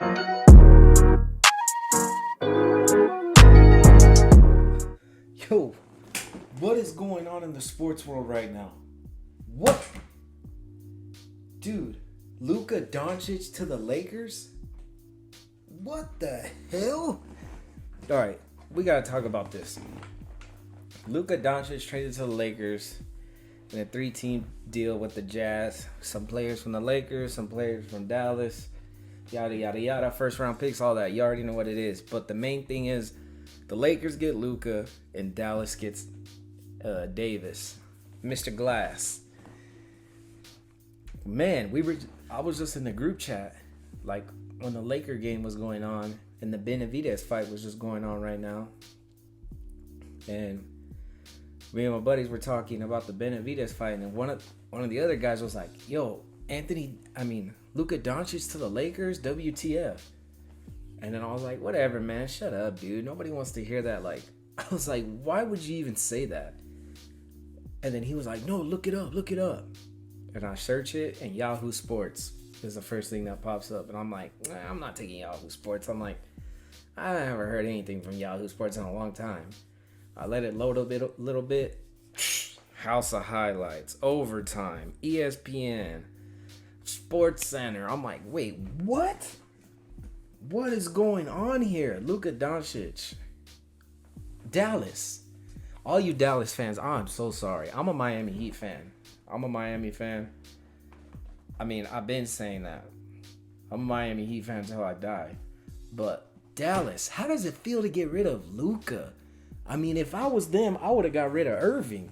Yo, what is going on in the sports world right now? What? Dude, Luka Dončić to the Lakers? What the hell? Alright, we gotta talk about this. Luka Dončić traded to the Lakers in a 3-team deal with the Jazz. Some players from the Lakers, some players from Dallas, yada, yada, yada. First round picks, all that. You already know what it is. But the main thing is the Lakers get Luka and Dallas gets Davis, Mr. Glass. Man, I was just in the group chat, like when the Laker game was going on and the Benavidez fight was just going on right now. And me and my buddies were talking about the Benavidez fight, and one of the other guys was like, "Yo, Luka Dončić to the Lakers, WTF?" And then I was like, "Whatever, man, shut up, dude. Nobody wants to hear that." Like, I was like, "Why would you even say that?" And then he was like, "No, look it up." And I search it, and Yahoo Sports is the first thing that pops up, and I'm like, I'm not taking Yahoo Sports. I'm like, I haven't heard anything from Yahoo Sports in a long time. I let it load a little bit. House of Highlights, Overtime, ESPN, Sports Center. I'm like, wait, what? What is going on here? Luka Dončić. Dallas. All you Dallas fans, I'm so sorry. I'm a Miami Heat fan. I'm a Miami fan. I mean, I've been saying that. I'm a Miami Heat fan until I die. But Dallas, how does it feel to get rid of Luka? I mean, if I was them, I would have got rid of Irving.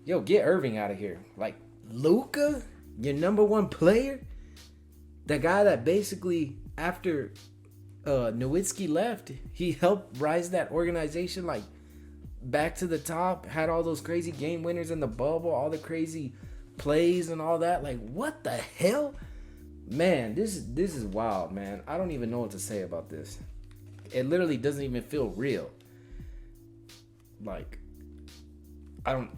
Yo, get Irving out of here. Like, Luka, your number one player? The guy that basically, after Nowitzki left, he helped rise that organization, like, back to the top, had all those crazy game winners in the bubble, all the crazy plays and all that. Like, what the hell? Man, this is wild, man. I don't even know what to say about this. It literally doesn't even feel real. Like, I don't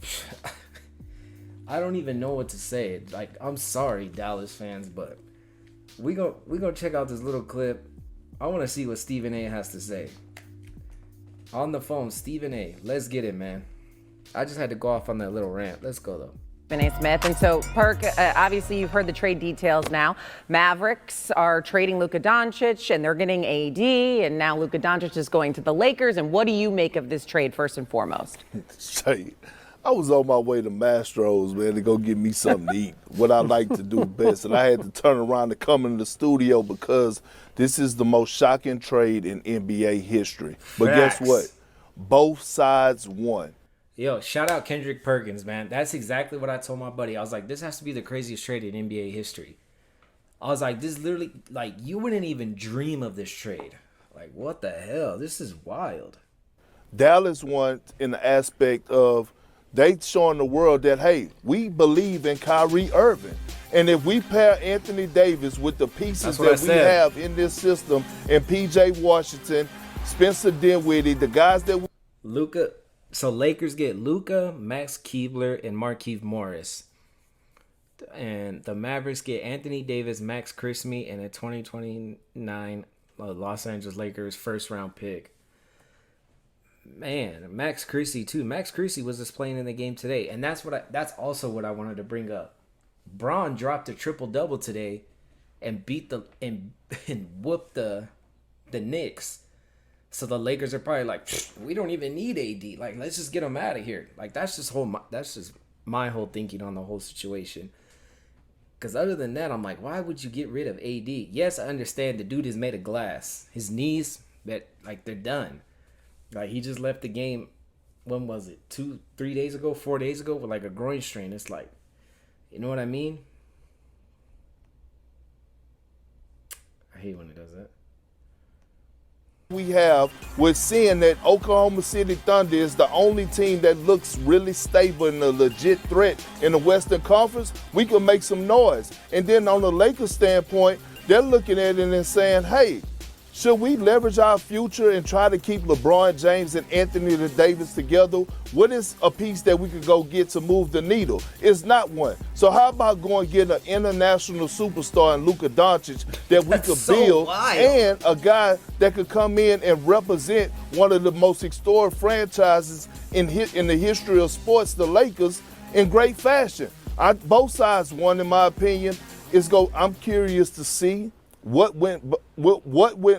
even know what to say. Like, I'm sorry, Dallas fans, but we gonna check out this little clip. I want to see what Stephen A has to say. On the phone, Stephen A. Let's get it, man. I just had to go off on that little rant. Let's go, though. Stephen A. Smith. And so, Perk, obviously you've heard the trade details now. Mavericks are trading Luka Dončić, and they're getting AD, and now Luka Dončić is going to the Lakers. And what do you make of this trade, first and foremost? I was on my way to Mastro's, man, to go get me something to eat, what I like to do best. And I had to turn around to come into the studio because this is the most shocking trade in NBA history. But Facts. Guess what? Both sides won. Yo, shout out Kendrick Perkins, man. That's exactly what I told my buddy. I was like, this has to be the craziest trade in NBA history. I was like, this literally, like, you wouldn't even dream of this trade. Like, what the hell? This is wild. Dallas won in the aspect of they showing the world that, hey, we believe in Kyrie Irving. And if we pair Anthony Davis with the pieces that we have in this system, and P.J. Washington, Spencer Dinwiddie, the guys that Luka. So Lakers get Luka, Max Keebler, and Markieff Morris. And the Mavericks get Anthony Davis, Max Christie, and a 2029 Los Angeles Lakers first-round pick. Man, Max Christie too. Max Christie was just playing in the game today, and that's also what I wanted to bring up. Braun dropped a triple-double today and and whooped the Knicks. So the Lakers are probably like, we don't even need AD. Like, let's just get him out of here. Like, that's just my whole thinking on the whole situation. Because other than that, I'm like, why would you get rid of AD? Yes, I understand the dude is made of glass. His knees, they're done. Like, he just left the game, when was it? 4 days ago with like a groin strain. It's like, you know what I mean? I hate when it does that. We have with seeing that Oklahoma City Thunder is the only team that looks really stable and a legit threat in the Western Conference, we can make some noise. And then on the Lakers standpoint, they're looking at it and saying, hey, Should we leverage our future and try to keep LeBron James and Anthony Davis together? What is a piece that we could go get to move the needle? It's not one. So how about going get an international superstar in Luka Dončić that we could build, and a guy that could come in and represent one of the most historic franchises in the history of sports, the Lakers, in great fashion? Both sides won, in my opinion. I'm curious to see what went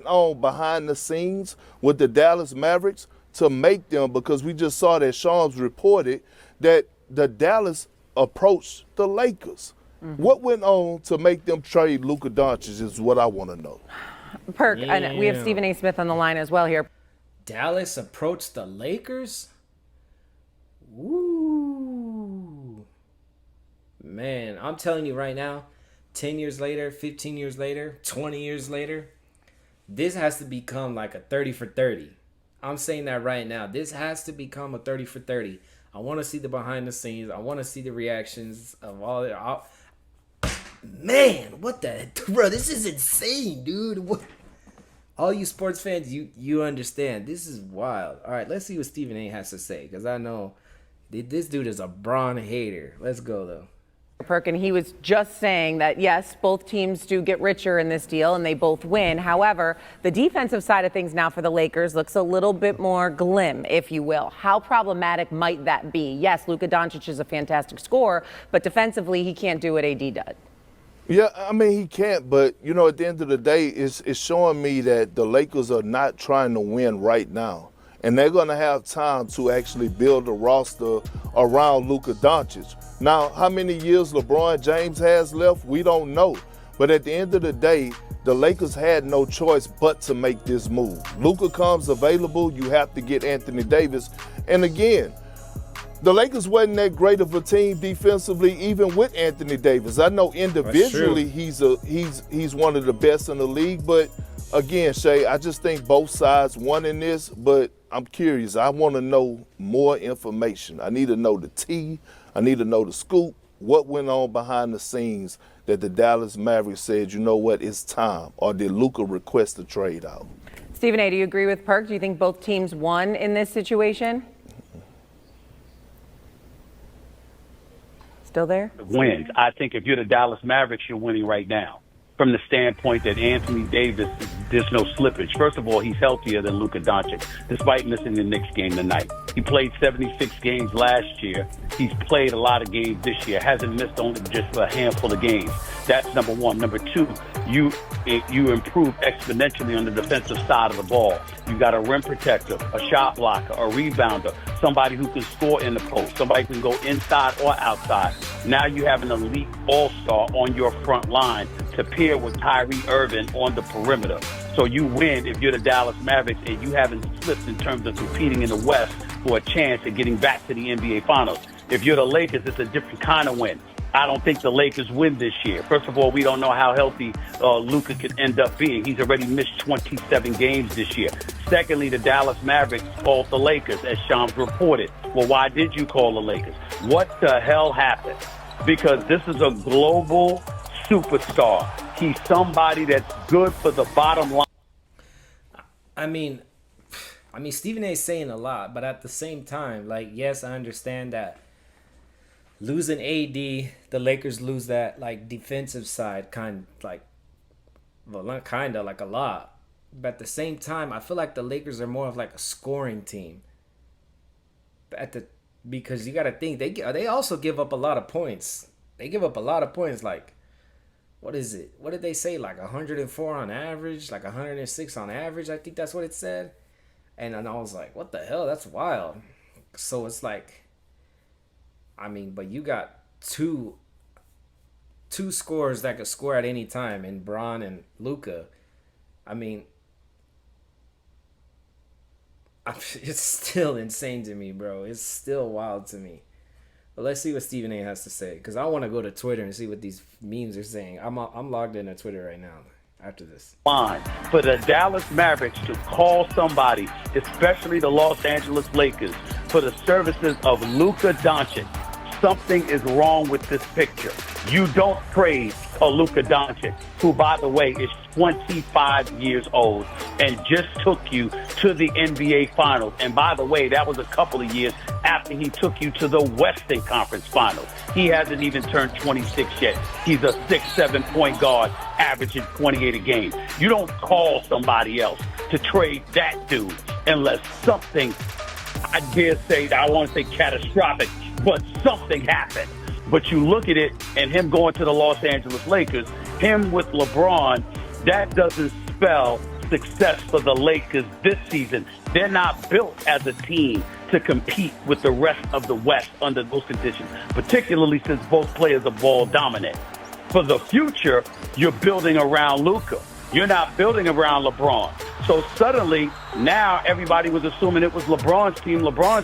on behind the scenes with the Dallas Mavericks to make them, because we just saw that Shams reported that the Dallas approached the Lakers. What went on to make them trade Luka Dončić is what I want to know. Perk, and we have Stephen A. Smith on the line as well here. Dallas approached the Lakers? Woo. Man, I'm telling you right now, 10 years later, 15 years later, 20 years later, this has to become like a 30 for 30. I'm saying that right now. This has to become a 30 for 30. I want to see the behind the scenes. I want to see the reactions of all it. Man, what the... Bro, this is insane, dude. What? All you sports fans, you understand. This is wild. All right, let's see what Stephen A. has to say, because I know this dude is a Bron hater. Let's go, though. Perkin, he was just saying that, yes, both teams do get richer in this deal and they both win. However, the defensive side of things now for the Lakers looks a little bit more glim, if you will. How problematic might that be? Yes, Luka Dončić is a fantastic scorer, but defensively, he can't do what AD does. Yeah, I mean, he can't, but, you know, at the end of the day, it's showing me that the Lakers are not trying to win right now. And they're going to have time to actually build a roster around Luka Dončić. Now, how many years LeBron James has left, we don't know. But at the end of the day, the Lakers had no choice but to make this move. Luka comes available, you have to get Anthony Davis. And again, the Lakers wasn't that great of a team defensively, even with Anthony Davis. I know individually he's one of the best in the league, but again, Shay, I just think both sides won in this, but I'm curious. I want to know more information. I need to know the tea. I need to know the scoop. What went on behind the scenes that the Dallas Mavericks said, you know what, it's time? Or did Luka request a trade out? Stephen A., do you agree with Perk? Do you think both teams won in this situation? Still there? Wins. I think if you're the Dallas Mavericks, you're winning right now. From the standpoint that Anthony Davis, there's no slippage. First of all, he's healthier than Luka Dončić, despite missing the Knicks game tonight. He played 76 games last year. He's played a lot of games this year. Hasn't missed only just a handful of games. That's number one. Number two, you improve exponentially on the defensive side of the ball. You got a rim protector, a shot blocker, a rebounder, somebody who can score in the post, somebody who can go inside or outside. Now you have an elite all-star on your front line to pair with Kyrie Irving on the perimeter. So you win if you're the Dallas Mavericks and you haven't slipped in terms of competing in the West for a chance at getting back to the NBA Finals. If you're the Lakers, it's a different kind of win. I don't think the Lakers win this year. First of all, we don't know how healthy Luka could end up being. He's already missed 27 games this year. Secondly, the Dallas Mavericks called the Lakers, as Shams reported. Well, why did you call the Lakers? What the hell happened? Because this is a global superstar. He's somebody that's good for the bottom line. I mean, Stephen A. is saying a lot, but at the same time, like, yes, I understand that losing AD, the Lakers lose that, like, defensive side like a lot. But at the same time, I feel like the Lakers are more of like a scoring team. Because you got to think, they also give up a lot of points. They give up a lot of points, like, what is it? What did they say? Like 104 on average, like 106 on average. I think that's what it said. And I was like, what the hell? That's wild. So it's like, I mean, but you got two scorers that could score at any time in Bron and Luka. I mean, it's still insane to me, bro. It's still wild to me. But let's see what Stephen A. has to say, because I want to go to Twitter and see what these memes are saying. I'm logged in at Twitter right now after this. For the Dallas Mavericks to call somebody, especially the Los Angeles Lakers, for the services of Luka Dončić, something is wrong with this picture. You don't trade a Luka Dončić, who, by the way, is 25 years old and just took you to the NBA Finals. And by the way, that was a couple of years after he took you to the Western Conference Finals. He hasn't even turned 26 yet. He's a 6'7" point guard, averaging 28 a game. You don't call somebody else to trade that dude unless something, I dare say, I want to say catastrophic, but something happened. But you look at it, and him going to the Los Angeles Lakers, him with LeBron, that doesn't spell success for the Lakers this season. They're not built as a team to compete with the rest of the West under those conditions, particularly since both players are ball dominant. For the future, you're building around Luka. You're not building around LeBron. So suddenly, now everybody was assuming it was LeBron's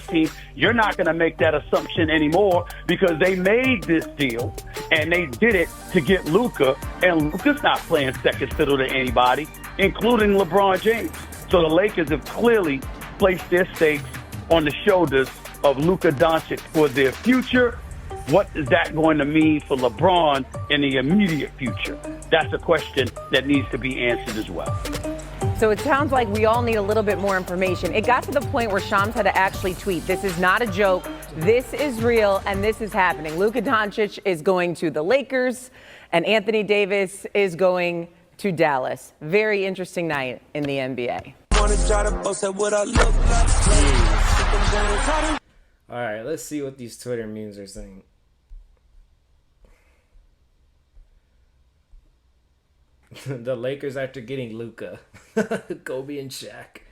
team. You're not going to make that assumption anymore because they made this deal and they did it to get Luka, and Luka's not playing second fiddle to anybody, including LeBron James. So the Lakers have clearly placed their stakes on the shoulders of Luka Dončić for their future. What is that going to mean for LeBron in the immediate future? That's a question that needs to be answered as well. So it sounds like we all need a little bit more information. It got to the point where Shams had to actually tweet, this is not a joke, this is real, and this is happening. Luka Dončić is going to the Lakers, and Anthony Davis is going to Dallas. Very interesting night in the NBA. All right, let's see what these Twitter memes are saying. The Lakers after getting Luka. Kobe and Shaq.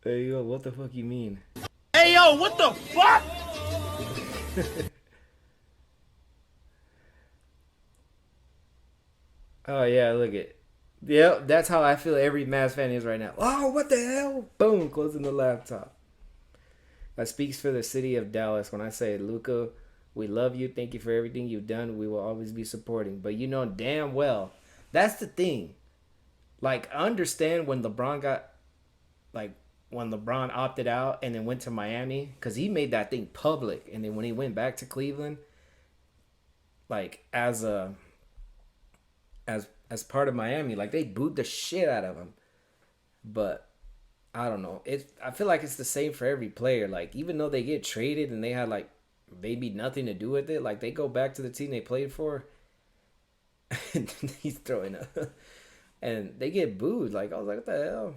Hey, yo, what the fuck you mean? Hey, yo, what the fuck? Oh, yeah, look at. Yep, that's how I feel every Mavs fan is right now. Oh, what the hell? Boom, closing the laptop. That speaks for the city of Dallas when I say, Luka, we love you. Thank you for everything you've done. We will always be supporting. But you know damn well, that's the thing. Like, I understand when LeBron opted out and then went to Miami, because he made that thing public. And then when he went back to Cleveland, like, as part of Miami, like, they booed the shit out of him. But I don't know. I feel like it's the same for every player. Like, even though they get traded and they had, like, maybe nothing to do with it, like, they go back to the team they played for and he's throwing up and they get booed. Like, I was like, what the hell?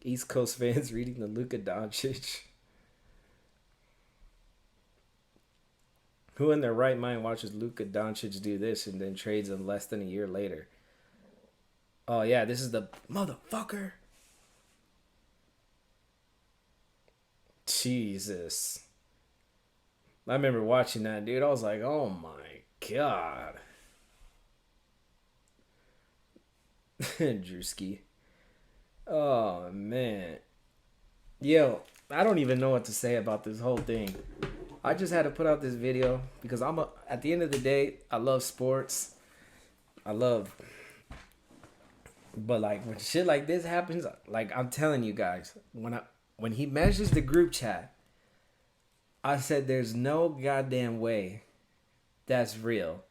East Coast fans reading the Luka Dončić. Who in their right mind watches Luka Dončić do this and then trades him less than a year later? Oh yeah, this is the motherfucker. Jesus. I remember watching that, dude. I was like, oh my God. Drewski. Oh, man. Yo, I don't even know what to say about this whole thing. I just had to put out this video because at the end of the day, I love sports. But like, when shit like this happens, like, I'm telling you guys, when he measures the group chat, I said, there's no goddamn way that's real.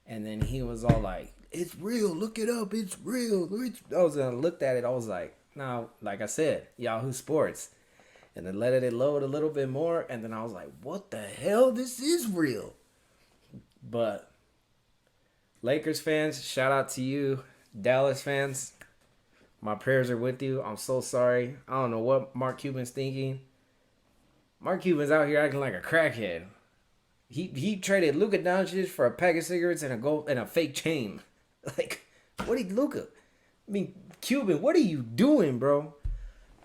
And then he was all like, it's real. Look it up. It's real. I looked at it. I was like, now, like I said, Yahoo Sports. And then let it load a little bit more. And then I was like, what the hell? This is real. But Lakers fans, shout out to you. Dallas fans, my prayers are with you. I'm so sorry. I don't know what Mark Cuban's thinking. Mark Cuban's out here acting like a crackhead. He traded Luka Dončić for a pack of cigarettes and a fake chain. Like, what did Luka? I mean, Cuban, what are you doing, bro?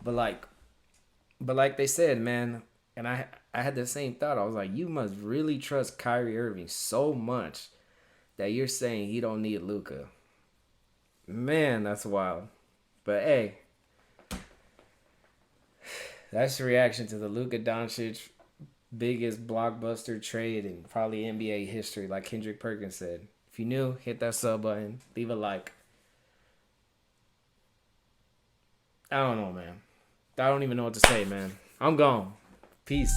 But like they said, man, and I had the same thought. I was like, you must really trust Kyrie Irving so much that you're saying he don't need Luka. Man, that's wild. But hey, that's the reaction to the Luka Dončić biggest blockbuster trade in probably NBA history, like Kendrick Perkins said. If you're new, hit that sub button, leave a like. I don't know, man. I don't even know what to say, man. I'm gone. Peace. Peace.